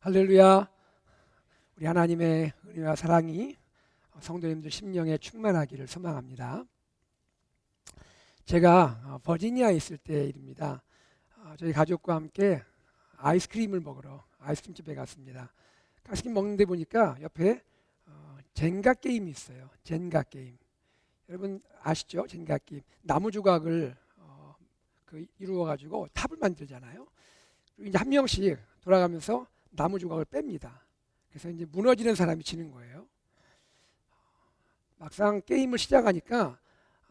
할렐루야. 우리 하나님의 은혜와 사랑이 성도님들 심령에 충만하기를 소망합니다. 제가 버지니아에 있을 때 일입니다. 저희 가족과 함께 아이스크림을 먹으러 아이스크림집에 갔습니다. 아이스크림 먹는데 보니까 옆에 젠가 게임이 있어요. 젠가 게임. 여러분 아시죠? 젠가 게임. 나무 조각을 이루어 가지고 탑을 만들잖아요. 그리고 이제 한 명씩 돌아가면서 나무 조각을 뺍니다. 그래서 이제 무너지는 사람이 지는 거예요. 막상 게임을 시작하니까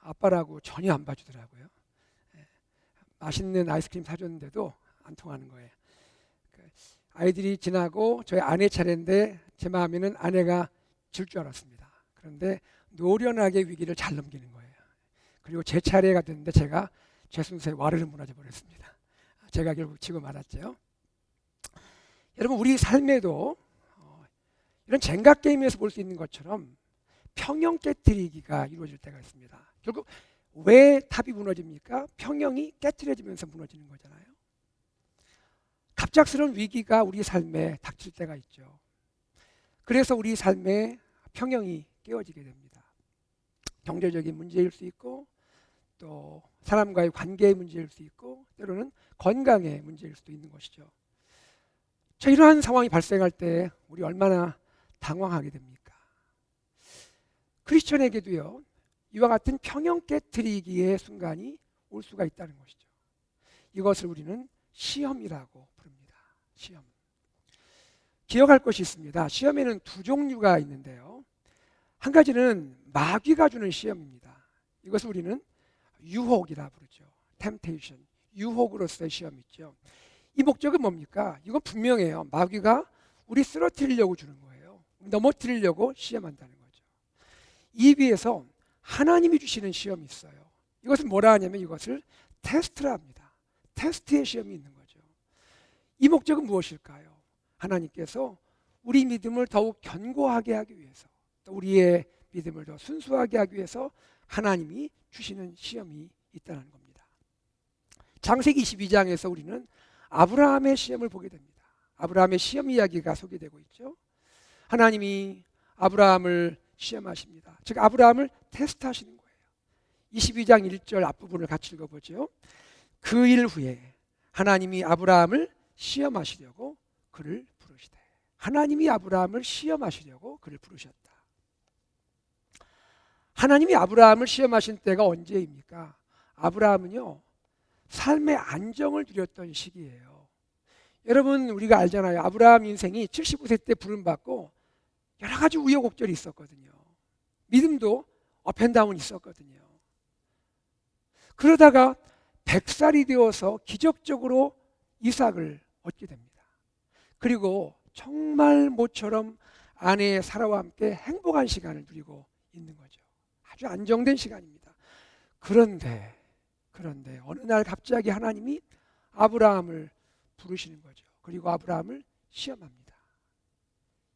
아빠라고 전혀 안 봐주더라고요. 맛있는 아이스크림 사줬는데도 안 통하는 거예요. 아이들이 지나고 저희 아내 차례인데 제 마음에는 아내가 질 줄 알았습니다. 그런데 노련하게 위기를 잘 넘기는 거예요. 그리고 제 차례가 됐는데 제가 제 순서에 와르르 무너져 버렸습니다. 제가 결국 지고 말았죠. 여러분 우리 삶에도 이런 젠가 게임에서 볼 수 있는 것처럼 평형 깨트리기가 이루어질 때가 있습니다. 결국 왜 탑이 무너집니까? 평형이 깨트려지면서 무너지는 거잖아요. 갑작스러운 위기가 우리 삶에 닥칠 때가 있죠. 그래서 우리 삶에 평형이 깨어지게 됩니다. 경제적인 문제일 수 있고 또 사람과의 관계의 문제일 수 있고 때로는 건강의 문제일 수도 있는 것이죠. 자, 이러한 상황이 발생할 때 우리 얼마나 당황하게 됩니까? 크리스천에게도요, 이와 같은 평형 깨트리기의 순간이 올 수가 있다는 것이죠. 이것을 우리는 시험이라고 부릅니다. 시험. 기억할 것이 있습니다. 시험에는 두 종류가 있는데요. 한 가지는 마귀가 주는 시험입니다. 이것을 우리는 유혹이라 부르죠. temptation. 유혹으로서의 시험이죠. 이 목적은 뭡니까? 이건 분명해요. 마귀가 우리 쓰러뜨리려고 주는 거예요. 넘어뜨리려고 시험한다는 거죠. 이에 비해서 하나님이 주시는 시험이 있어요. 이것을 뭐라 하냐면 이것을 테스트라 합니다. 테스트의 시험이 있는 거죠. 이 목적은 무엇일까요? 하나님께서 우리 믿음을 더욱 견고하게 하기 위해서, 또 우리의 믿음을 더 순수하게 하기 위해서 하나님이 주시는 시험이 있다는 겁니다. 창세기 22장에서 우리는 아브라함의 시험을 보게 됩니다. 아브라함의 시험 이야기가 소개되고 있죠. 하나님이 아브라함을 시험하십니다. 즉 아브라함을 테스트하시는 거예요. 22장 1절 앞부분을 같이 읽어보죠. 그 일 후에 하나님이 아브라함을 시험하시려고 그를 부르시되. 하나님이 아브라함을 시험하시려고 그를 부르셨다. 하나님이 아브라함을 시험하신 때가 언제입니까? 아브라함은요, 삶의 안정을 누렸던 시기예요. 여러분 우리가 알잖아요. 아브라함 인생이 79세 때 부름받고 여러 가지 우여곡절이 있었거든요. 믿음도 업앤다운 있었거든요. 그러다가 100살이 되어서 기적적으로 이삭을 얻게 됩니다. 그리고 정말 모처럼 아내의 사라와 함께 행복한 시간을 누리고 있는 거죠. 아주 안정된 시간입니다. 그런데 어느 날 갑자기 하나님이 아브라함을 부르시는 거죠. 그리고 아브라함을 시험합니다.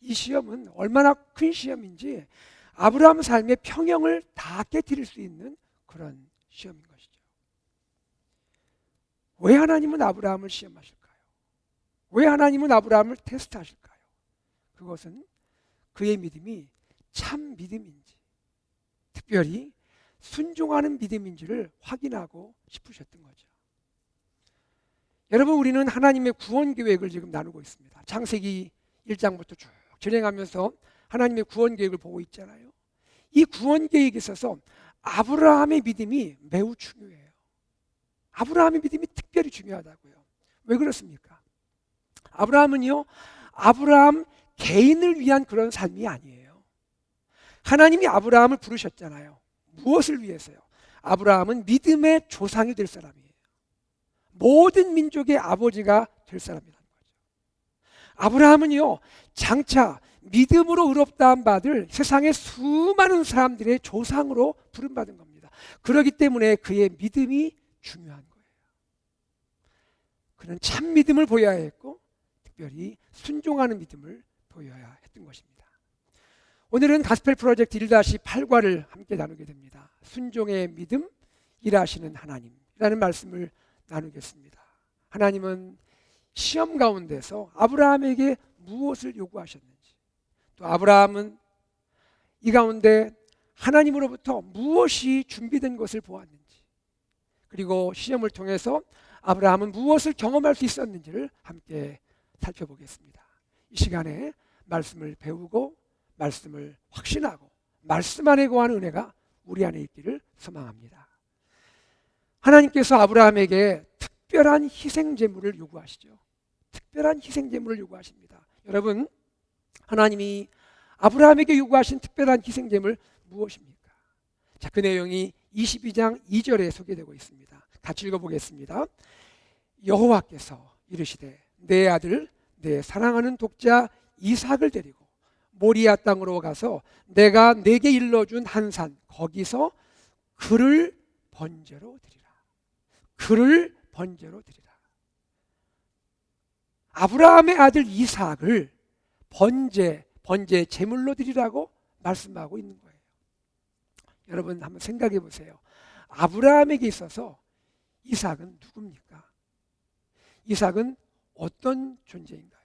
이 시험은 얼마나 큰 시험인지 아브라함 삶의 평형을 다 깨트릴 수 있는 그런 시험인 것이죠. 왜 하나님은 아브라함을 시험하실까요? 왜 하나님은 아브라함을 테스트하실까요? 그것은 그의 믿음이 참 믿음인지, 특별히 순종하는 믿음인지를 확인하고 싶으셨던 거죠. 여러분 우리는 하나님의 구원 계획을 지금 나누고 있습니다. 창세기 1장부터 쭉 진행하면서 하나님의 구원 계획을 보고 있잖아요. 이 구원 계획에 있어서 아브라함의 믿음이 매우 중요해요. 아브라함의 믿음이 특별히 중요하다고요. 왜 그렇습니까? 아브라함은요, 아브라함 개인을 위한 그런 삶이 아니에요. 하나님이 아브라함을 부르셨잖아요. 무엇을 위해서요? 아브라함은 믿음의 조상이 될 사람이에요. 모든 민족의 아버지가 될 사람이라는 거죠. 아브라함은요, 장차 믿음으로 의롭다함 받을 세상의 수많은 사람들의 조상으로 부름받은 겁니다. 그렇기 때문에 그의 믿음이 중요한 거예요. 그는 참 믿음을 보여야 했고 특별히 순종하는 믿음을 보여야 했던 것입니다. 오늘은 가스펠 프로젝트 1-8과를 함께 나누게 됩니다. 순종의 믿음, 일하시는 하나님이라는 말씀을 나누겠습니다. 하나님은 시험 가운데서 아브라함에게 무엇을 요구하셨는지, 또 아브라함은 이 가운데 하나님으로부터 무엇이 준비된 것을 보았는지, 그리고 시험을 통해서 아브라함은 무엇을 경험할 수 있었는지를 함께 살펴보겠습니다. 이 시간에 말씀을 배우고 말씀을 확신하고 말씀 안에 거하는 은혜가 우리 안에 있기를 소망합니다. 하나님께서 아브라함에게 특별한 희생 제물을 요구하시죠. 특별한 희생 제물을 요구하십니다. 여러분, 하나님이 아브라함에게 요구하신 특별한 희생 제물 무엇입니까? 자, 그 내용이 22장 2절에 소개되고 있습니다. 같이 읽어보겠습니다. 여호와께서 이르시되 내 아들 내 사랑하는 독자 이삭을 데리고 모리아 땅으로 가서 내가 내게 일러준 한 산 거기서 그를 번제로 드리라. 그를 번제로 드리라. 아브라함의 아들 이삭을 번제 제물로 드리라고 말씀하고 있는 거예요. 여러분 한번 생각해 보세요. 아브라함에게 있어서 이삭은 누굽니까? 이삭은 어떤 존재인가요?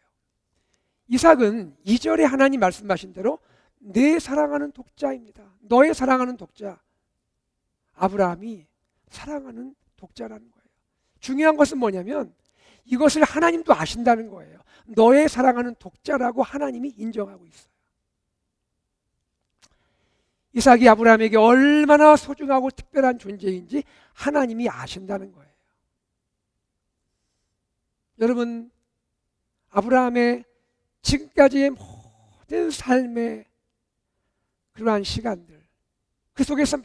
이삭은 2절에 하나님 말씀하신 대로 내 사랑하는 독자입니다. 너의 사랑하는 독자. 아브라함이 사랑하는 독자라는 거예요. 중요한 것은 뭐냐면 이것을 하나님도 아신다는 거예요. 너의 사랑하는 독자라고 하나님이 인정하고 있어요. 이삭이 아브라함에게 얼마나 소중하고 특별한 존재인지 하나님이 아신다는 거예요. 여러분, 아브라함의 지금까지의 모든 삶의 그러한 시간들, 그 속에서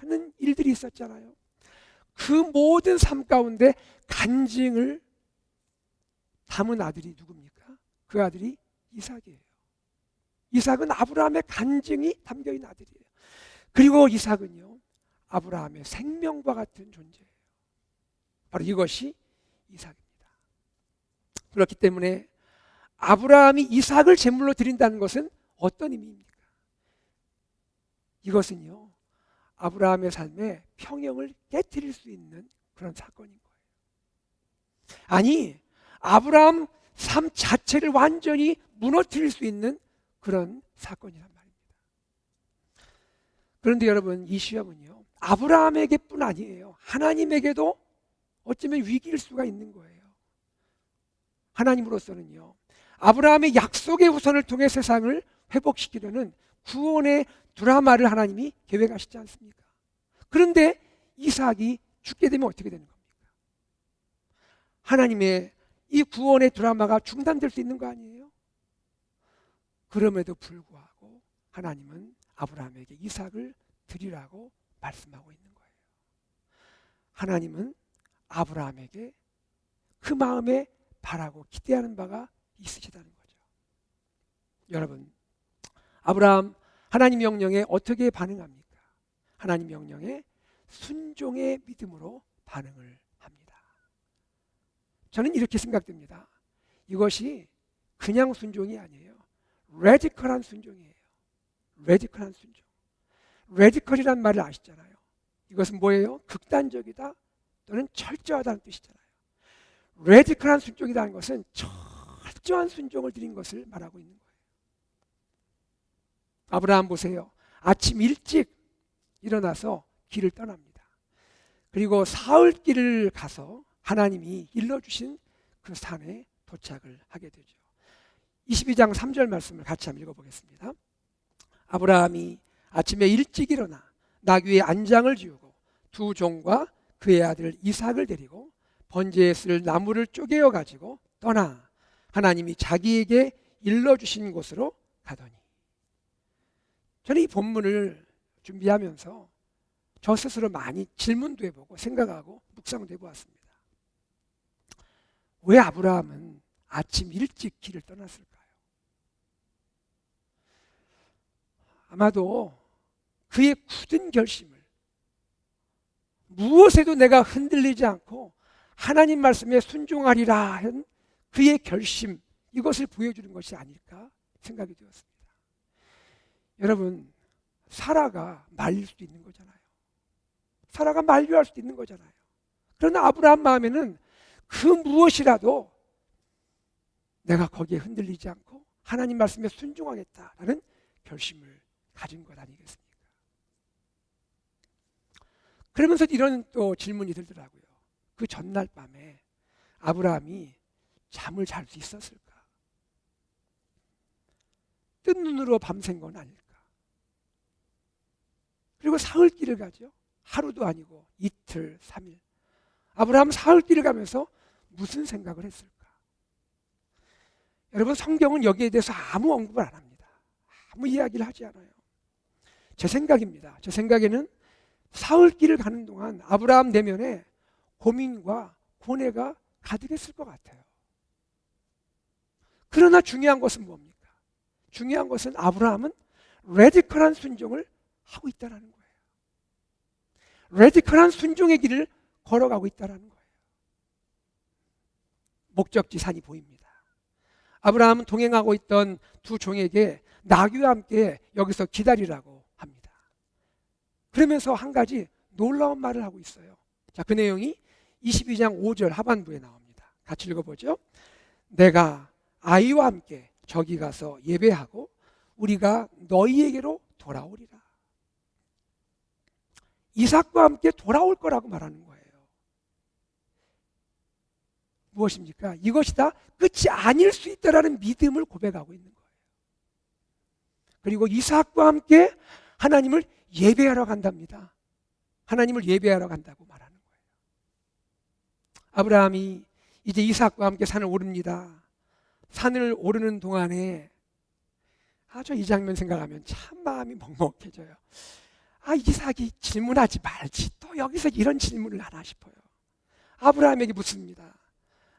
많은 일들이 있었잖아요. 그 모든 삶 가운데 간증을 담은 아들이 누굽니까? 그 아들이 이삭이에요. 이삭은 아브라함의 간증이 담겨있는 아들이에요. 그리고 이삭은요, 아브라함의 생명과 같은 존재예요. 바로 이것이 이삭입니다. 그렇기 때문에 아브라함이 이삭을 제물로 드린다는 것은 어떤 의미입니까? 이것은요, 아브라함의 삶에 평형을 깨트릴 수 있는 그런 사건인 거예요. 아니, 아브라함 삶 자체를 완전히 무너뜨릴 수 있는 그런 사건이란 말입니다. 그런데 여러분, 이 시험은요, 아브라함에게 뿐 아니에요. 하나님에게도 어쩌면 위기일 수가 있는 거예요. 하나님으로서는요, 아브라함의 약속의 후손을 통해 세상을 회복시키려는 구원의 드라마를 하나님이 계획하시지 않습니까? 그런데 이삭이 죽게 되면 어떻게 되는 겁니까? 하나님의 이 구원의 드라마가 중단될 수 있는 거 아니에요? 그럼에도 불구하고 하나님은 아브라함에게 이삭을 드리라고 말씀하고 있는 거예요. 하나님은 아브라함에게 그 마음에 바라고 기대하는 바가 있으시다는 거죠. 여러분, 아브라함 하나님 명령에 어떻게 반응합니까? 하나님 명령에 순종의 믿음으로 반응을 합니다. 저는 이렇게 생각됩니다. 이것이 그냥 순종이 아니에요. 레디컬한 순종이에요. 레디컬한 순종. 레디컬이란 말을 아시잖아요. 이것은 뭐예요? 극단적이다 또는 철저하다는 뜻이잖아요. 레디컬한 순종이라는 것은 철저한 순종을 드린 것을 말하고 있는 거예요. 아브라함 보세요. 아침 일찍 일어나서 길을 떠납니다. 그리고 사흘길을 가서 하나님이 일러주신 그 산에 도착을 하게 되죠. 22장 3절 말씀을 같이 한번 읽어보겠습니다. 아브라함이 아침에 일찍 일어나 나귀의 안장을 지우고 두 종과 그의 아들 이삭을 데리고 번제에 쓸 나무를 쪼개어 가지고 떠나 하나님이 자기에게 일러주신 곳으로 가더니. 저는 이 본문을 준비하면서 저 스스로 많이 질문도 해보고 생각하고 묵상도 해보았습니다. 왜 아브라함은 아침 일찍 길을 떠났을까요? 아마도 그의 굳은 결심을, 무엇에도 내가 흔들리지 않고 하나님 말씀에 순종하리라 한 그의 결심, 이것을 보여주는 것이 아닐까 생각이 되었습니다. 여러분, 사라가 말릴 수도 있는 거잖아요. 사라가 만류할 수도 있는 거잖아요. 그러나 아브라함 마음에는 그 무엇이라도 내가 거기에 흔들리지 않고 하나님 말씀에 순종하겠다라는 결심을 가진 것 아니겠습니까? 그러면서 이런 또 질문이 들더라고요. 그 전날 밤에 아브라함이 잠을 잘 수 있었을까? 뜬 눈으로 밤샌 건 아닐까? 그리고 사흘길을 가죠. 하루도 아니고 이틀, 3일. 아브라함 사흘길을 가면서 무슨 생각을 했을까? 여러분, 성경은 여기에 대해서 아무 언급을 안 합니다. 아무 이야기를 하지 않아요. 제 생각입니다. 제 생각에는 사흘길을 가는 동안 아브라함 내면에 고민과 고뇌가 가득했을 것 같아요. 그러나 중요한 것은 뭡니까? 중요한 것은 아브라함은 레디컬한 순종을 하고 있다는 거예요. 레디컬한 순종의 길을 걸어가고 있다는 거예요. 목적지 산이 보입니다. 아브라함은 동행하고 있던 두 종에게 나귀와 함께 여기서 기다리라고 합니다. 그러면서 한 가지 놀라운 말을 하고 있어요. 자, 그 내용이 22장 5절 하반부에 나옵니다. 같이 읽어보죠. 내가 아이와 함께 저기 가서 예배하고 우리가 너희에게로 돌아오리라. 이삭과 함께 돌아올 거라고 말하는 거예요. 무엇입니까? 이것이 다 끝이 아닐 수 있다라는 믿음을 고백하고 있는 거예요. 그리고 이삭과 함께 하나님을 예배하러 간답니다. 하나님을 예배하러 간다고 말하는 거예요. 아브라함이 이제 이삭과 함께 산을 오릅니다. 산을 오르는 동안에 저 이 장면 생각하면 참 마음이 먹먹해져요. 이삭이 질문하지 말지 또 여기서 이런 질문을 하나 싶어요. 아브라함에게 묻습니다.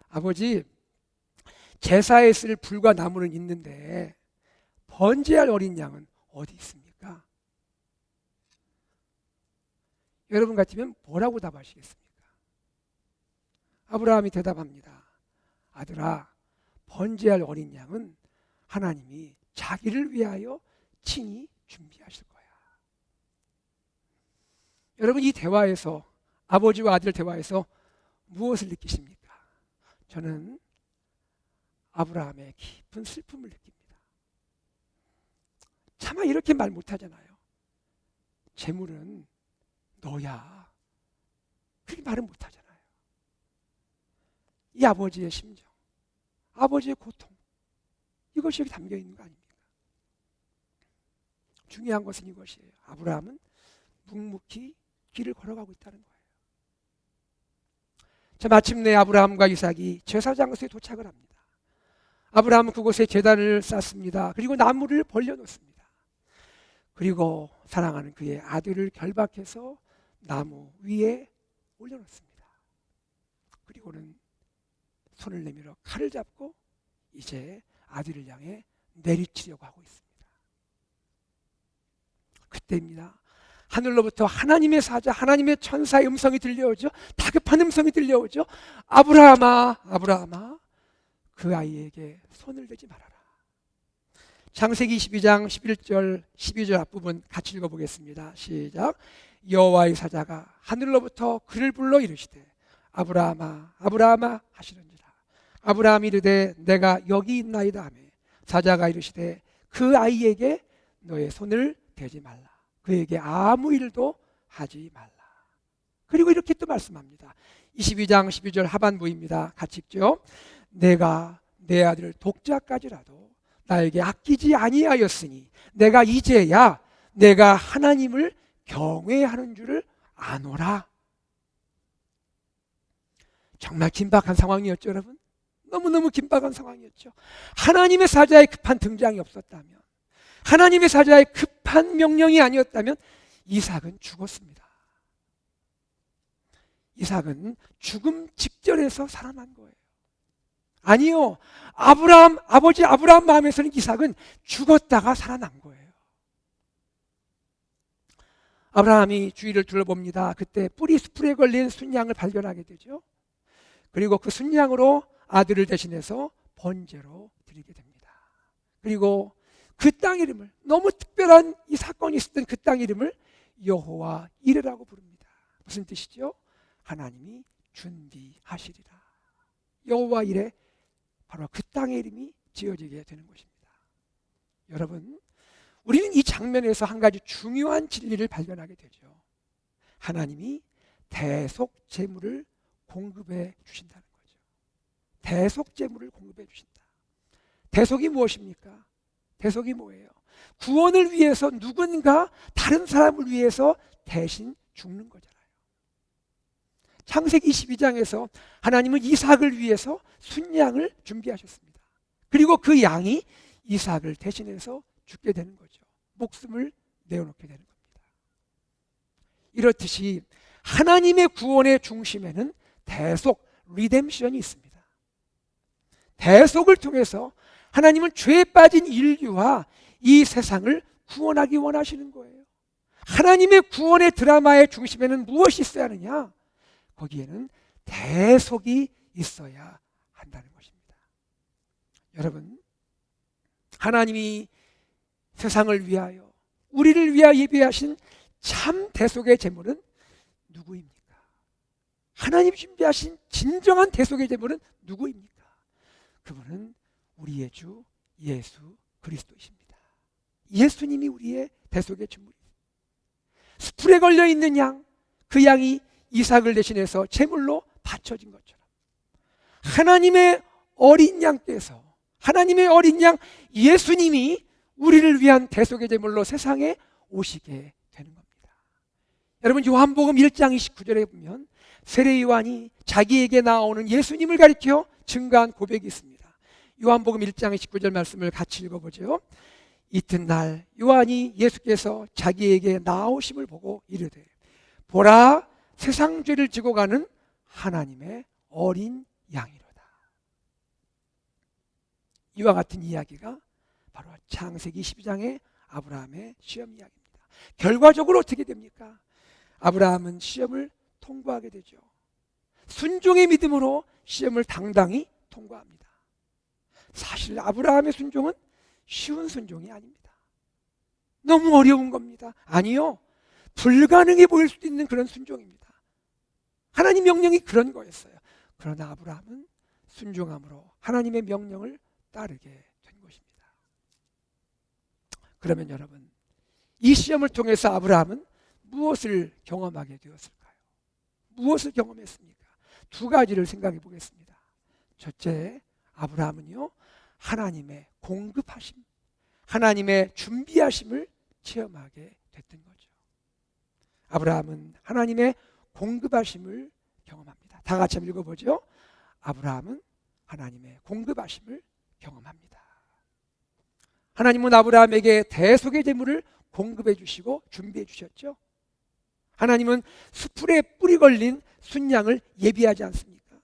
아버지, 제사에 쓸 불과 나무는 있는데 번제할 어린 양은 어디 있습니까? 여러분 같으면 뭐라고 답하시겠습니까? 아브라함이 대답합니다. 아들아, 번제할 어린 양은 하나님이 자기를 위하여 친히 준비하실 거야. 여러분, 이 대화에서, 아버지와 아들 대화에서 무엇을 느끼십니까? 저는 아브라함의 깊은 슬픔을 느낍니다. 차마 이렇게 말 못하잖아요. 재물은 너야. 그렇게 말은 못하잖아요. 이 아버지의 심정, 아버지의 고통, 이것이 여기 담겨 있는 거 아닙니까? 중요한 것은 이것이에요. 아브라함은 묵묵히 길을 걸어가고 있다는 거예요. 자, 마침내 아브라함과 이삭이 제사 장소에 도착을 합니다. 아브라함은 그곳에 제단을 쌓습니다. 그리고 나무를 벌려놓습니다. 그리고 사랑하는 그의 아들을 결박해서 나무 위에 올려놓습니다. 그리고는 손을 내밀어 칼을 잡고 이제 아들을 향해 내리치려고 하고 있습니다. 그때입니다. 하늘로부터 하나님의 사자, 하나님의 천사의 음성이 들려오죠. 다급한 음성이 들려오죠. 아브라함아, 아브라함아, 그 아이에게 손을 대지 말아라. 창세기 22장 11절 12절 앞부분 같이 읽어보겠습니다. 시작. 여호와의 사자가 하늘로부터 그를 불러 이르시되 아브라함아, 아브라함아 하시는지라. 아브라함이 이르되 내가 여기 있나이다 하며 사자가 이르시되 그 아이에게 너의 손을 대지 말라. 그에게 아무 일도 하지 말라. 그리고 이렇게 또 말씀합니다. 22장 12절 하반부입니다. 같이 읽죠. 내가 내 아들 독자까지라도 나에게 아끼지 아니하였으니 내가 이제야 내가 하나님을 경외하는 줄을 아노라. 정말 긴박한 상황이었죠, 여러분. 너무너무 긴박한 상황이었죠. 하나님의 사자의 급한 등장이 없었다면, 하나님의 사자의 급한 명령이 아니었다면 이삭은 죽었습니다. 이삭은 죽음 직전에서 살아난 거예요. 아니요, 아버지 아브라함 마음에서는 이삭은 죽었다가 살아난 거예요. 아브라함이 주위를 둘러봅니다. 그때 뿌리 수풀에 걸린 순양을 발견하게 되죠. 그리고 그 순양으로 아들을 대신해서 번제로 드리게 됩니다. 그리고 그 땅 이름을, 너무 특별한 이 사건이 있었던 그 땅 이름을 여호와 이레라고 부릅니다. 무슨 뜻이죠? 하나님이 준비하시리라. 여호와 이레, 바로 그 땅의 이름이 지어지게 되는 것입니다. 여러분, 우리는 이 장면에서 한 가지 중요한 진리를 발견하게 되죠. 하나님이 대속 제물을 공급해 주신다는 거죠. 대속 제물을 공급해 주신다. 대속이 무엇입니까? 대속이 뭐예요? 구원을 위해서 누군가 다른 사람을 위해서 대신 죽는 거잖아요. 창세기 22장에서 하나님은 이삭을 위해서 순양을 준비하셨습니다. 그리고 그 양이 이삭을 대신해서 죽게 되는 거죠. 목숨을 내어놓게 되는 겁니다. 이렇듯이 하나님의 구원의 중심에는 대속, 리뎀션이 있습니다. 대속을 통해서 하나님은 죄에 빠진 인류와 이 세상을 구원하기 원하시는 거예요. 하나님의 구원의 드라마의 중심에는 무엇이 있어야 하느냐? 거기에는 대속이 있어야 한다는 것입니다. 여러분, 하나님이 세상을 위하여, 우리를 위하여 예비하신 참 대속의 제물은 누구입니까? 하나님이 준비하신 진정한 대속의 제물은 누구입니까? 그분은 우리의 주 예수 그리스도이십니다. 예수님이 우리의 대속의 제물입니다. 숯불에 걸려있는 양, 그 양이 이삭을 대신해서 제물로 바쳐진 것처럼 하나님의 어린 양께서, 하나님의 어린 양 예수님이 우리를 위한 대속의 제물로 세상에 오시게 되는 겁니다. 여러분, 요한복음 1장 29절에 보면 세례 요한이 자기에게 나오는 예수님을 가리켜 증거한 고백이 있습니다. 요한복음 1장 29절 말씀을 같이 읽어보죠. 이튿날 요한이 예수께서 자기에게 나오심을 보고 이르되 보라, 세상 죄를 지고 가는 하나님의 어린 양이로다. 이와 같은 이야기가 바로 창세기 12장의 아브라함의 시험 이야기입니다. 결과적으로 어떻게 됩니까? 아브라함은 시험을 통과하게 되죠. 순종의 믿음으로 시험을 당당히 통과합니다. 사실 아브라함의 순종은 쉬운 순종이 아닙니다. 너무 어려운 겁니다. 아니요, 불가능해 보일 수도 있는 그런 순종입니다. 하나님 명령이 그런 거였어요. 그러나 아브라함은 순종함으로 하나님의 명령을 따르게 된 것입니다. 그러면 여러분, 이 시험을 통해서 아브라함은 무엇을 경험하게 되었을까요? 무엇을 경험했습니까? 두 가지를 생각해 보겠습니다. 첫째, 아브라함은요, 하나님의 공급하심, 하나님의 준비하심을 체험하게 됐던 거죠. 아브라함은 하나님의 공급하심을 경험합니다. 다 같이 한번 읽어보죠. 아브라함은 하나님의 공급하심을 경험합니다. 하나님은 아브라함에게 대속의 제물을 공급해 주시고 준비해 주셨죠. 하나님은 숯불에 뿌리 걸린 순양을 예비하지 않습니까?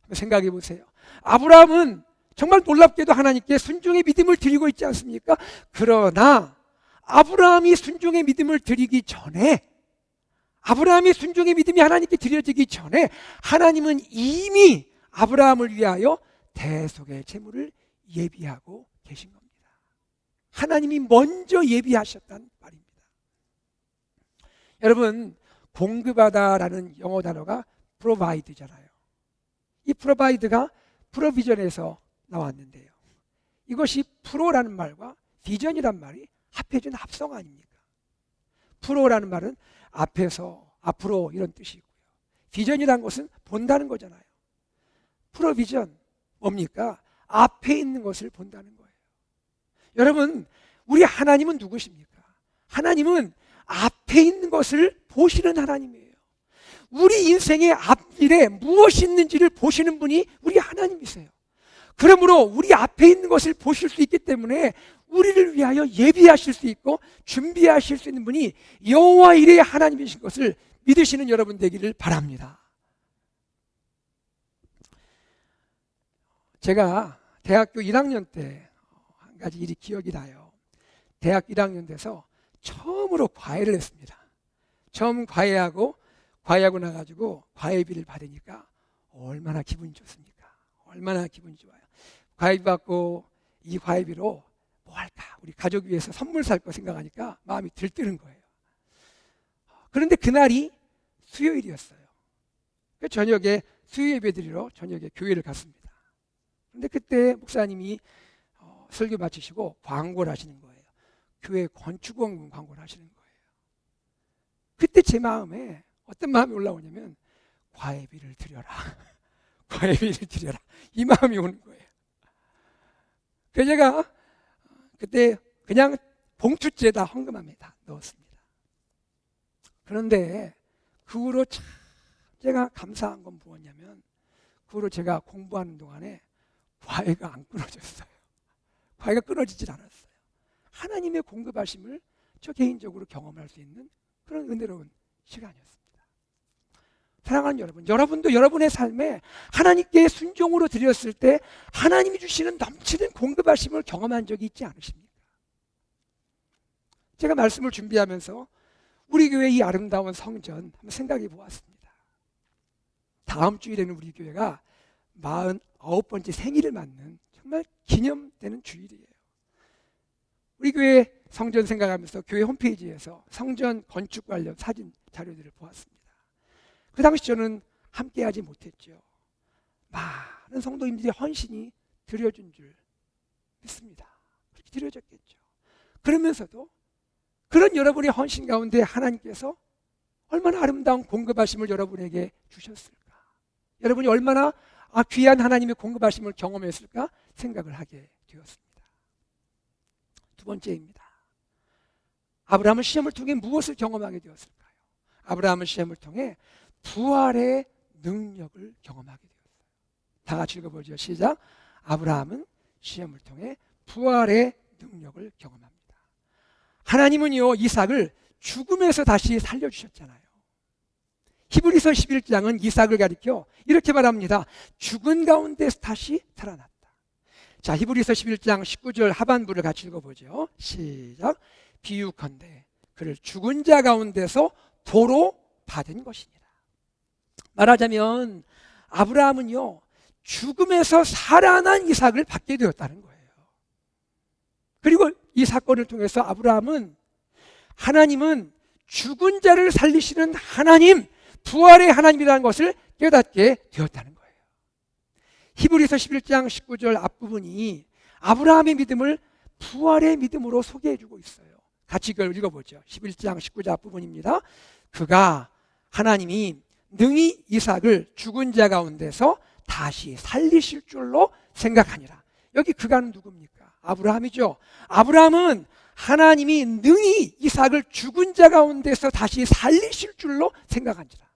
한번 생각해 보세요. 아브라함은 정말 놀랍게도 하나님께 순종의 믿음을 드리고 있지 않습니까? 그러나 아브라함이 순종의 믿음을 드리기 전에, 아브라함이 순종의 믿음이 하나님께 드려지기 전에 하나님은 이미 아브라함을 위하여 대속의 제물을 예비하고 계신 겁니다. 하나님이 먼저 예비하셨단 말입니다. 여러분, 공급하다라는 영어 단어가 provide잖아요. 이 provide가 프로비전에서 나왔는데요. 이것이 프로라는 말과 비전이란 말이 합해진 합성 아닙니까? 프로라는 말은 앞에서, 앞으로 이런 뜻이고요. 비전이라는 것은 본다는 거잖아요. 프로비전, 뭡니까? 앞에 있는 것을 본다는 거예요. 여러분, 우리 하나님은 누구십니까? 하나님은 앞에 있는 것을 보시는 하나님이에요. 우리 인생의 앞길에 무엇이 있는지를 보시는 분이 우리 하나님이세요. 그러므로 우리 앞에 있는 것을 보실 수 있기 때문에 우리를 위하여 예비하실 수 있고 준비하실 수 있는 분이 여호와 이레의 하나님이신 것을 믿으시는 여러분 되기를 바랍니다. 제가 대학교 1학년 때 한 가지 일이 기억이 나요. 대학 1학년 돼서 처음으로 과외를 했습니다. 처음 과외하고 나가지고 과외비를 받으니까 얼마나 기분이 좋습니까? 얼마나 기분이 좋아요. 과외비 받고 이 과외비로 뭐 할까? 우리 가족 위해서 선물 살 거 생각하니까 마음이 들뜨는 거예요. 그런데 그날이 수요일이었어요. 저녁에 수요 예배 드리러 저녁에 교회를 갔습니다. 그런데 그때 목사님이 설교 마치시고 광고를 하시는 거예요. 교회 건축원 광고를 하시는 거예요. 그때 제 마음에 어떤 마음이 올라오냐면 과외비를 드려라. 과외비를 드려라. 이 마음이 오는 거예요. 그래서 제가 그때 그냥 봉투째에다 헌금함에 다 넣었습니다. 그런데 그 후로 참 제가 감사한 건 무엇냐면 그 후로 제가 공부하는 동안에 과외가 안 끊어졌어요. 과외가 끊어지질 않았어요. 하나님의 공급하심을 저 개인적으로 경험할 수 있는 그런 은혜로운 시간이었습니다. 사랑하는 여러분, 여러분도 여러분의 삶에 하나님께 순종으로 드렸을 때 하나님이 주시는 넘치는 공급하심을 경험한 적이 있지 않으십니까? 제가 말씀을 준비하면서 우리 교회 이 아름다운 성전 한번 생각해 보았습니다. 다음 주일에는 우리 교회가 49번째 생일을 맞는 정말 기념되는 주일이에요. 우리 교회 성전 생각하면서 교회 홈페이지에서 성전 건축 관련 사진 자료들을 보았습니다. 그 당시 저는 함께하지 못했죠. 많은 성도님들이 헌신이 드려준 줄 믿습니다. 그렇게 드려졌겠죠. 그러면서도 그런 여러분의 헌신 가운데 하나님께서 얼마나 아름다운 공급하심을 여러분에게 주셨을까? 여러분이 얼마나 귀한 하나님의 공급하심을 경험했을까 생각을 하게 되었습니다. 두 번째입니다. 아브라함은 시험을 통해 무엇을 경험하게 되었을까요? 아브라함은 시험을 통해 부활의 능력을 경험하게 되었어요. 다 같이 읽어보죠. 시작. 아브라함은 시험을 통해 부활의 능력을 경험합니다. 하나님은요, 이삭을 죽음에서 다시 살려주셨잖아요. 히브리서 11장은 이삭을 가리켜 이렇게 말합니다. 죽은 가운데서 다시 살아났다. 자, 히브리서 11장 19절 하반부를 같이 읽어보죠. 시작. 비유컨대 그를 죽은 자 가운데서 도로 받은 것이니라. 말하자면 아브라함은요, 죽음에서 살아난 이삭을 받게 되었다는 거예요. 그리고 이 사건을 통해서 하나님은 죽은 자를 살리시는 하나님, 부활의 하나님이라는 것을 깨닫게 되었다는 거예요. 히브리서 11장 19절 앞부분이 아브라함의 믿음을 부활의 믿음으로 소개해주고 있어요. 같이 이걸 읽어보죠. 11장 19절 앞부분입니다. 그가 하나님이 능히 이삭을 죽은 자 가운데서 다시 살리실 줄로 생각하니라. 여기 그가는 누굽니까? 아브라함이죠. 아브라함은 하나님이 능히 이삭을 죽은 자 가운데서 다시 살리실 줄로 생각한지라.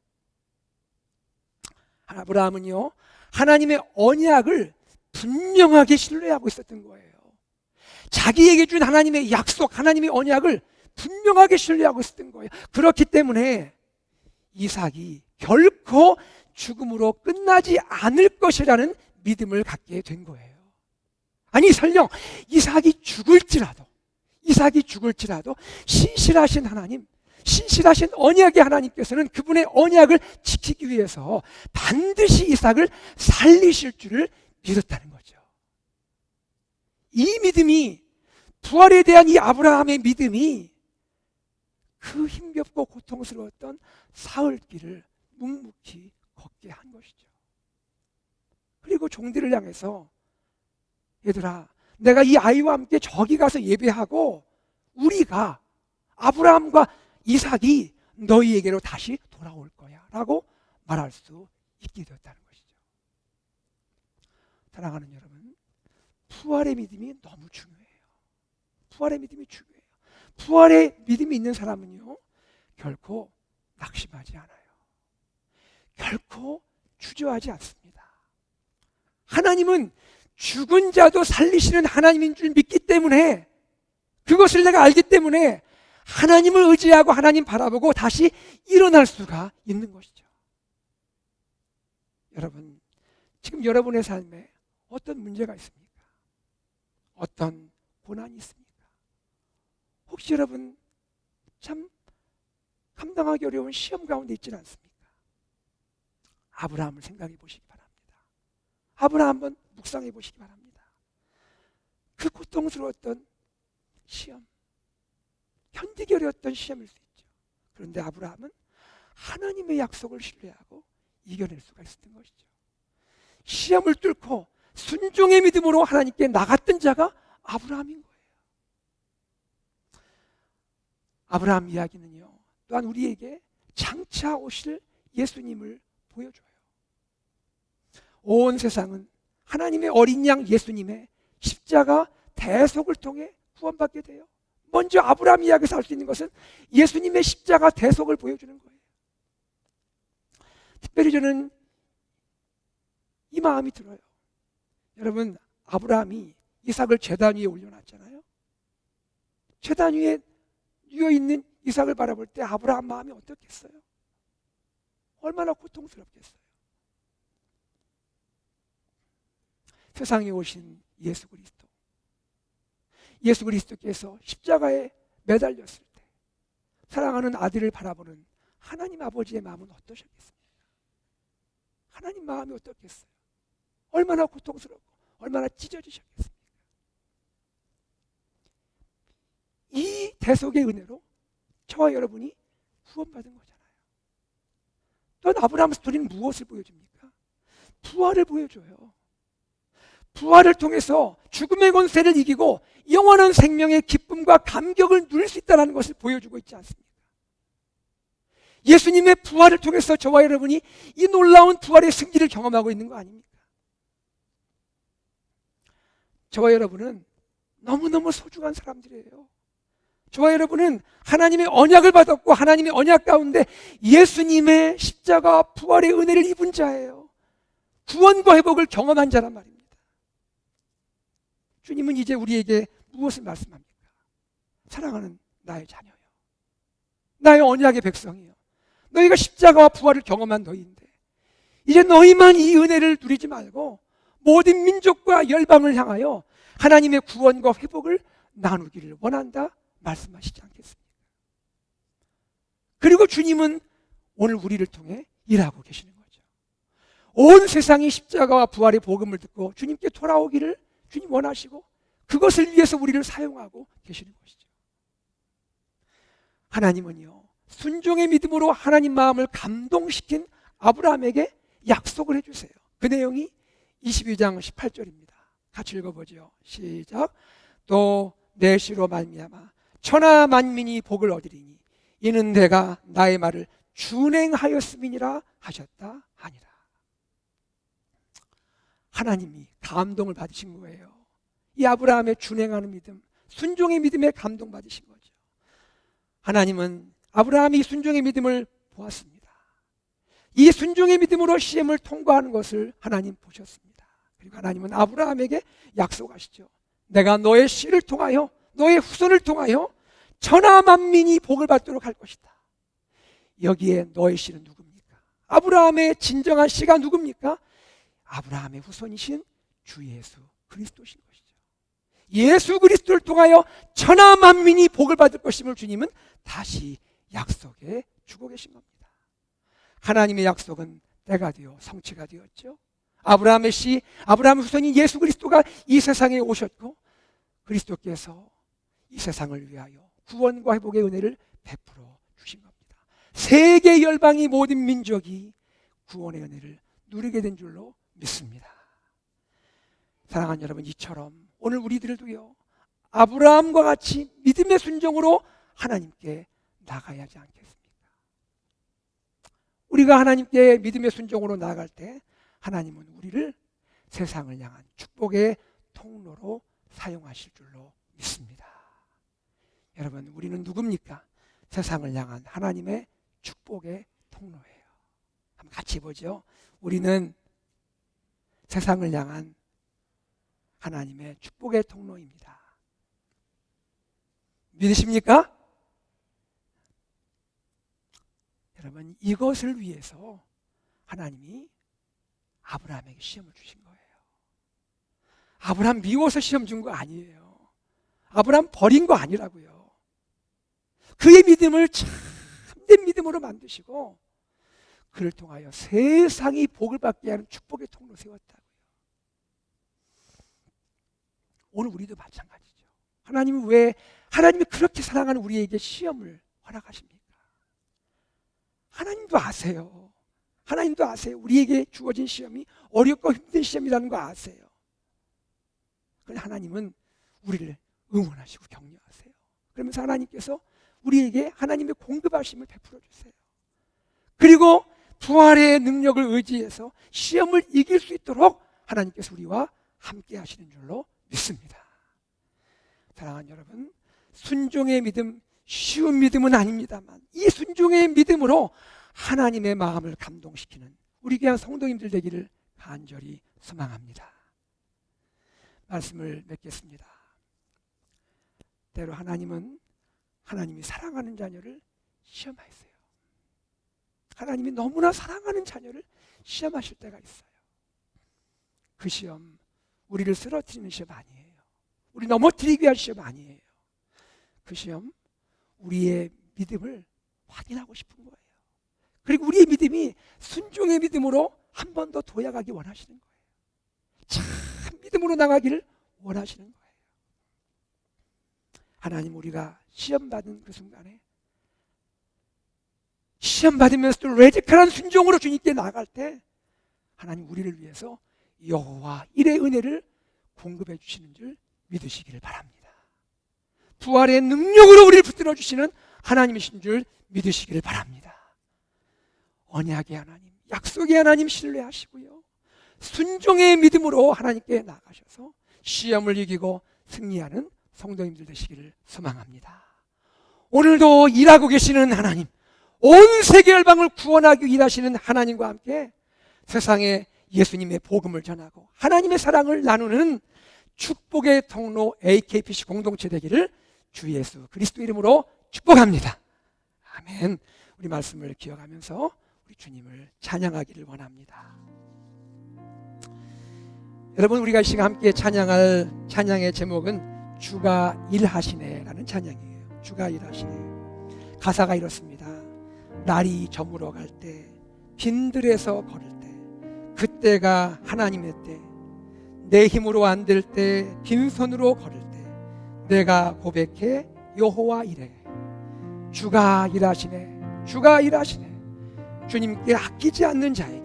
아브라함은요, 하나님의 언약을 분명하게 신뢰하고 있었던 거예요. 자기에게 준 하나님의 약속, 하나님의 언약을 분명하게 신뢰하고 있었던 거예요. 그렇기 때문에 이삭이 결코 죽음으로 끝나지 않을 것이라는 믿음을 갖게 된 거예요. 아니, 설령 이삭이 죽을지라도 신실하신 하나님, 신실하신 언약의 하나님께서는 그분의 언약을 지키기 위해서 반드시 이삭을 살리실 줄을 믿었다는 거죠. 이 믿음이, 부활에 대한 이 아브라함의 믿음이 그 힘겹고 고통스러웠던 사흘길을 묵묵히 걷게 한 것이죠. 그리고 종들을 향해서 얘들아, 내가 이 아이와 함께 저기 가서 예배하고 우리가, 아브라함과 이삭이 너희에게로 다시 돌아올 거야 라고 말할 수 있게 되었다는 것이죠. 사랑하는 여러분, 부활의 믿음이 너무 중요해요. 부활의 믿음이 중요해요. 부활의 믿음이 있는 사람은요, 결코 낙심하지 않아요. 결코 주저하지 않습니다. 하나님은 죽은 자도 살리시는 하나님인 줄 믿기 때문에, 그것을 내가 알기 때문에 하나님을 의지하고 하나님 바라보고 다시 일어날 수가 있는 것이죠. 여러분, 지금 여러분의 삶에 어떤 문제가 있습니까? 어떤 고난이 있습니까? 혹시 여러분 참 감당하기 어려운 시험 가운데 있지는 않습니까? 아브라함을 생각해 보시기 바랍니다. 아브라함 한번 묵상해 보시기 바랍니다. 그 고통스러웠던 시험, 견디기 어려웠던 시험일 수 있죠. 그런데 아브라함은 하나님의 약속을 신뢰하고 이겨낼 수가 있었던 것이죠. 시험을 뚫고 순종의 믿음으로 하나님께 나갔던 자가 아브라함인 거예요. 아브라함 이야기는요, 또한 우리에게 장차 오실 예수님을 보여줘요. 온 세상은 하나님의 어린 양 예수님의 십자가 대속을 통해 구원받게 돼요. 먼저 아브라함 이야기에서 알 수 있는 것은 예수님의 십자가 대속을 보여주는 거예요. 특별히 저는 이 마음이 들어요. 여러분, 아브라함이 이삭을 제단 위에 올려놨잖아요. 제단 위에 누워있는 이삭을 바라볼 때 아브라함 마음이 어떻겠어요? 얼마나 고통스럽겠어요. 세상에 오신 예수 그리스도, 예수 그리스도께서 십자가에 매달렸을 때 사랑하는 아들을 바라보는 하나님 아버지의 마음은 어떠셨겠습니까? 하나님 마음이 어떻겠어요? 얼마나 고통스럽고 얼마나 찢어지셨겠습니까? 이 대속의 은혜로 저와 여러분이 구원받은 거잖아요. 또한 아브라함 스토리는 무엇을 보여줍니까? 부활을 보여줘요. 부활을 통해서 죽음의 권세를 이기고 영원한 생명의 기쁨과 감격을 누릴 수 있다는 것을 보여주고 있지 않습니까? 예수님의 부활을 통해서 저와 여러분이 이 놀라운 부활의 승리를 경험하고 있는 거 아닙니까? 저와 여러분은 너무너무 소중한 사람들이에요. 저와 여러분은 하나님의 언약을 받았고 하나님의 언약 가운데 예수님의 십자가 부활의 은혜를 입은 자예요. 구원과 회복을 경험한 자란 말입니다. 주님은 이제 우리에게 무엇을 말씀합니까? 사랑하는 나의 자녀요, 나의 언약의 백성이요, 너희가 십자가와 부활을 경험한 너희인데 이제 너희만 이 은혜를 누리지 말고 모든 민족과 열방을 향하여 하나님의 구원과 회복을 나누기를 원한다 말씀하시지 않겠습니까? 그리고 주님은 오늘 우리를 통해 일하고 계시는 거죠. 온 세상이 십자가와 부활의 복음을 듣고 주님께 돌아오기를 주님 원하시고 그것을 위해서 우리를 사용하고 계시는 것이죠. 하나님은요, 순종의 믿음으로 하나님 마음을 감동시킨 아브라함에게 약속을 해주세요. 그 내용이 22장 18절입니다. 같이 읽어보죠. 시작. 또 내 씨로 말미암아 천하 만민이 복을 얻으리니 이는 내가 나의 말을 준행하였음이니라 하셨다 하니라. 하나님이 감동을 받으신 거예요. 이 아브라함의 준행하는 믿음, 순종의 믿음에 감동받으신 거죠. 하나님은 아브라함이 순종의 믿음을 보았습니다. 이 순종의 믿음으로 시험을 통과하는 것을 하나님 보셨습니다. 그리고 하나님은 아브라함에게 약속하시죠. 내가 너의 씨를 통하여 너의 후손을 통하여 천하 만민이 복을 받도록 할 것이다. 여기에 너의 씨는 누굽니까? 아브라함의 진정한 씨가 누굽니까? 아브라함의 후손이신 주 예수 그리스도신 것이죠. 예수 그리스도를 통하여 천하 만민이 복을 받을 것임을 주님은 다시 약속해 주고 계신 겁니다. 하나님의 약속은 때가 되어 성취가 되었죠. 아브라함의 씨, 아브라함의 후손인 예수 그리스도가 이 세상에 오셨고 그리스도께서 이 세상을 위하여 구원과 회복의 은혜를 베풀어 주신 겁니다. 세계 열방이 모든 민족이 구원의 은혜를 누리게 된 줄로 믿습니다. 사랑하는 여러분, 이처럼 오늘 우리들도요, 아브라함과 같이 믿음의 순종으로 하나님께 나가야 하지 않겠습니까? 우리가 하나님께 믿음의 순종으로 나아갈 때 하나님은 우리를 세상을 향한 축복의 통로로 사용하실 줄로 믿습니다. 여러분, 우리는 누굽니까? 세상을 향한 하나님의 축복의 통로예요. 한번 같이 보죠. 우리는 세상을 향한 하나님의 축복의 통로입니다. 믿으십니까? 여러분, 이것을 위해서 하나님이 아브라함에게 시험을 주신 거예요. 아브라함 미워서 시험 준 거 아니에요. 아브라함 버린 거 아니라고요. 그의 믿음을 참된 믿음으로 만드시고 그를 통하여 세상이 복을 받게 하는 축복의 통로 세웠다고요. 오늘 우리도 마찬가지죠. 하나님은 왜 하나님이 그렇게 사랑하는 우리에게 시험을 허락하십니까? 하나님도 아세요. 하나님도 아세요. 우리에게 주어진 시험이 어렵고 힘든 시험이라는 거 아세요. 그런데 하나님은 우리를 응원하시고 격려하세요. 그러면서 하나님께서 우리에게 하나님의 공급하심을 베풀어 주세요. 그리고 부활의 능력을 의지해서 시험을 이길 수 있도록 하나님께서 우리와 함께 하시는 줄로 믿습니다. 사랑하는 여러분, 순종의 믿음, 쉬운 믿음은 아닙니다만 이 순종의 믿음으로 하나님의 마음을 감동시키는 우리 귀한 성도님들 되기를 간절히 소망합니다. 말씀을 맺겠습니다. 때로 하나님은 하나님이 사랑하는 자녀를 시험하세요. 하나님이 너무나 사랑하는 자녀를 시험하실 때가 있어요. 그 시험, 우리를 쓰러뜨리는 시험 아니에요. 우리 넘어뜨리기 위한 시험 아니에요. 그 시험, 우리의 믿음을 확인하고 싶은 거예요. 그리고 우리의 믿음이 순종의 믿음으로 한 번 더 도약하기 원하시는 거예요. 참 믿음으로 나가기를 원하시는 거예요. 하나님, 우리가 시험받은 그 순간에 시험받으면서도 레디컬한 순종으로 주님께 나갈 때 하나님 우리를 위해서 여호와 일의 은혜를 공급해 주시는 줄 믿으시기를 바랍니다. 부활의 능력으로 우리를 붙들어 주시는 하나님이신 줄 믿으시기를 바랍니다. 언약의 하나님, 약속의 하나님 신뢰하시고요, 순종의 믿음으로 하나님께 나가셔서 시험을 이기고 승리하는 성도님들 되시기를 소망합니다. 오늘도 일하고 계시는 하나님, 온 세계 열방을 구원하기 일하시는 하나님과 함께 세상에 예수님의 복음을 전하고 하나님의 사랑을 나누는 축복의 통로 AKPC 공동체 되기를 주 예수 그리스도 이름으로 축복합니다. 아멘. 우리 말씀을 기억하면서 우리 주님을 찬양하기를 원합니다. 여러분, 우리가 이 시간 함께 찬양할 찬양의 제목은 주가 일하시네라는 찬양이에요. 주가 일하시네. 가사가 이렇습니다. 날이 저물어 갈 때, 빈들에서 걸을 때, 그때가 하나님의 때, 내 힘으로 안 될 때, 빈손으로 걸을 때, 내가 고백해 여호와 이래. 주가 일하시네. 주가 일하시네. 주님께 아끼지 않는 자에게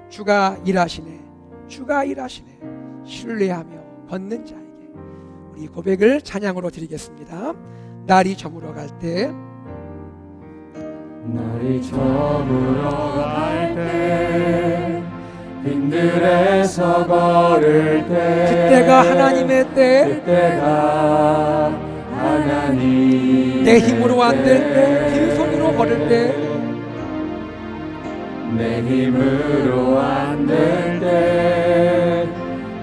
주가 일하시네. 주가 일하시네. 신뢰하며 걷는 자에게 우리 고백을 찬양으로 드리겠습니다. 날이 저물어 갈 때, 날이 저물어 갈 때, 빈들에서 걸을 때, 그때가 하나님의 때, 그때가 하나님 내 힘으로 안 될 때, 빈손으로 걸을 때, 내 힘으로 안 될 때,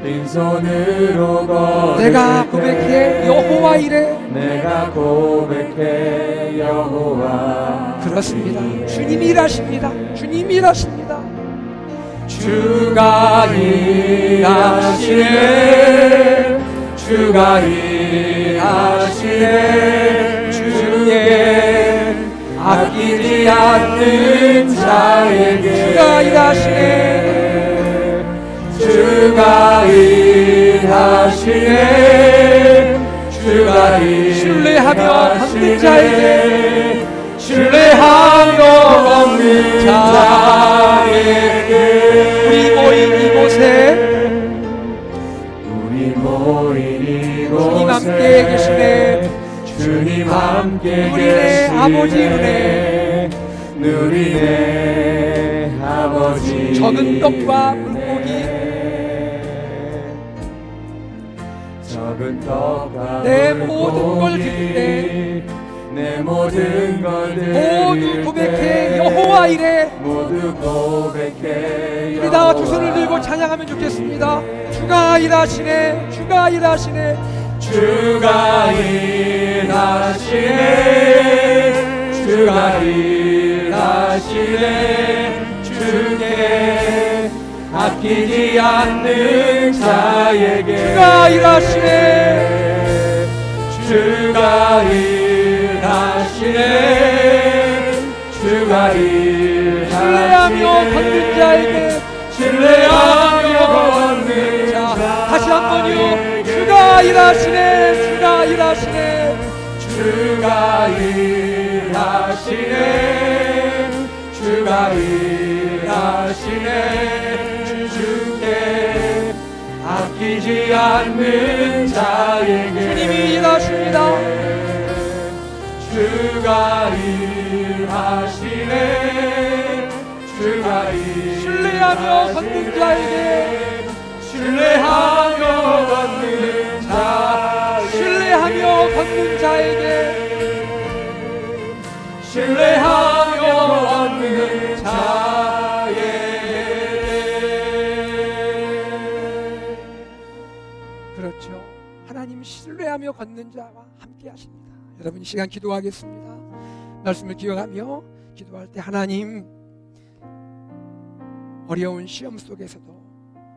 빈손으로 걸을 내가 고백해 여호와 이래. 내가 고백해 여호와. 그렇습니다. 주님이 일하십니다. 주님이 일하십니다. 주가 일하시네. 주가 일하시네. 주께 아끼지 않는 자에게 주가 일하시네. 주가 일하시네. 주가 신뢰하며 걷는 자에게 신뢰하며 걷는 자에게 우리 모인 이곳에 주님 함께 계시네. 주님 함께 누리네 아버지 은혜. 누리네 아버지. 적은 떡과 물고기, 적은 떡과 내 모든 걸 드릴 때, 내 모든 걸 모두 고백해 여호와 이래. 모두 고백해. 우리 다 두 손을 들고 찬양하면 좋겠습니다. 주가 일하시네. 주가 일하시네. 주가 일하시네. 주가 일하시네. 주께 아끼지 않는 자에게 주가 일하시네. 주가 일하시네. 주가 일하시네. 신뢰하며 걷는 자에게 신뢰하며 걷는 자. 다시 한번요. 주가 일하시네. 주가 일하시네. 주가 일하시네. 주가 일하시네. 주께 아끼지 않는 자에게 주님이 일하십니다. 주가 일하시네. 주가 일하시네. 신뢰하며 걷는 자에게, 신뢰하며 걷는 자, 신뢰하며 걷는 자에게, 신뢰하며 걷는 자에게. 그렇죠. 하나님 신뢰하며 걷는 자와 함께 하십니다. 여러분, 이 시간 기도하겠습니다. 말씀을 기억하며 기도할 때, 하나님, 어려운 시험 속에서도,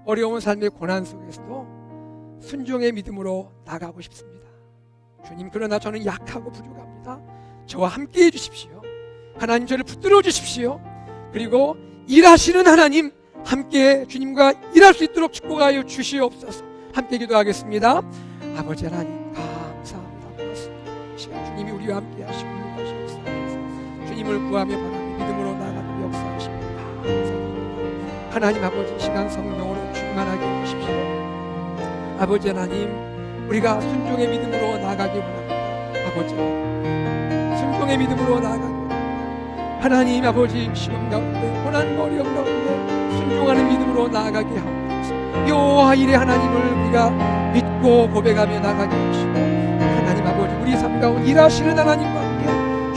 어려운 삶의 고난 속에서도 순종의 믿음으로 나가고 싶습니다. 주님, 그러나 저는 약하고 부족합니다. 저와 함께 해주십시오. 하나님, 저를 붙들어 주십시오. 그리고 일하시는 하나님, 함께 주님과 일할 수 있도록 축복하여 주시옵소서. 함께 기도하겠습니다. 아버지 하나님, 감사합니다. 고맙습니다. 이 시간 주님이 우리와 함께 하시고 이것이 역사하셔서 주님을 구하며 바라며 믿음으로 나가는 역사하십니다. 감사합니다. 하나님 아버지, 시간 성령으로 충만하게 해주십시오. 아버지 하나님, 우리가 순종의 믿음으로 나가기 원합니다. 아버지, 순종의 믿음으로 나가기 원합니다. 하나님 아버지, 시험 가운데, 고난과 어려움 가운데 순종하는 믿음으로 나아가게 하옵소서. 여호와 이레 하나님을 우리가 믿고 고백하며 나가게 하시고, 하나님 아버지, 우리 삶 가운데 일하시는 하나님과 함께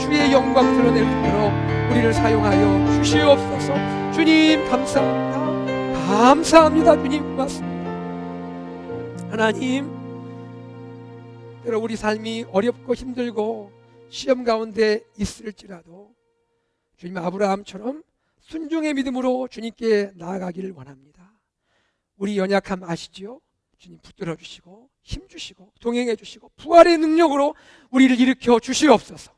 주의 영광 드러낼 수 있도록 우리를 사용하여 주시옵소서. 주님 감사합니다. 감사합니다. 주님 고맙습니다. 하나님, 때로 우리 삶이 어렵고 힘들고 시험 가운데 있을지라도 주님, 아브라함처럼 순종의 믿음으로 주님께 나아가기를 원합니다. 우리 연약함 아시지요? 주님 붙들어 주시고 힘 주시고 동행해 주시고 부활의 능력으로 우리를 일으켜 주시옵소서.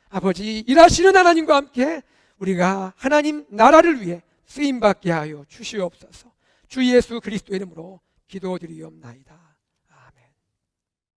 아버지, 일하시는 하나님과 함께 우리가 하나님 나라를 위해 쓰임받게 하여 주시옵소서. 주 예수 그리스도 이름으로 기도드리옵나이다.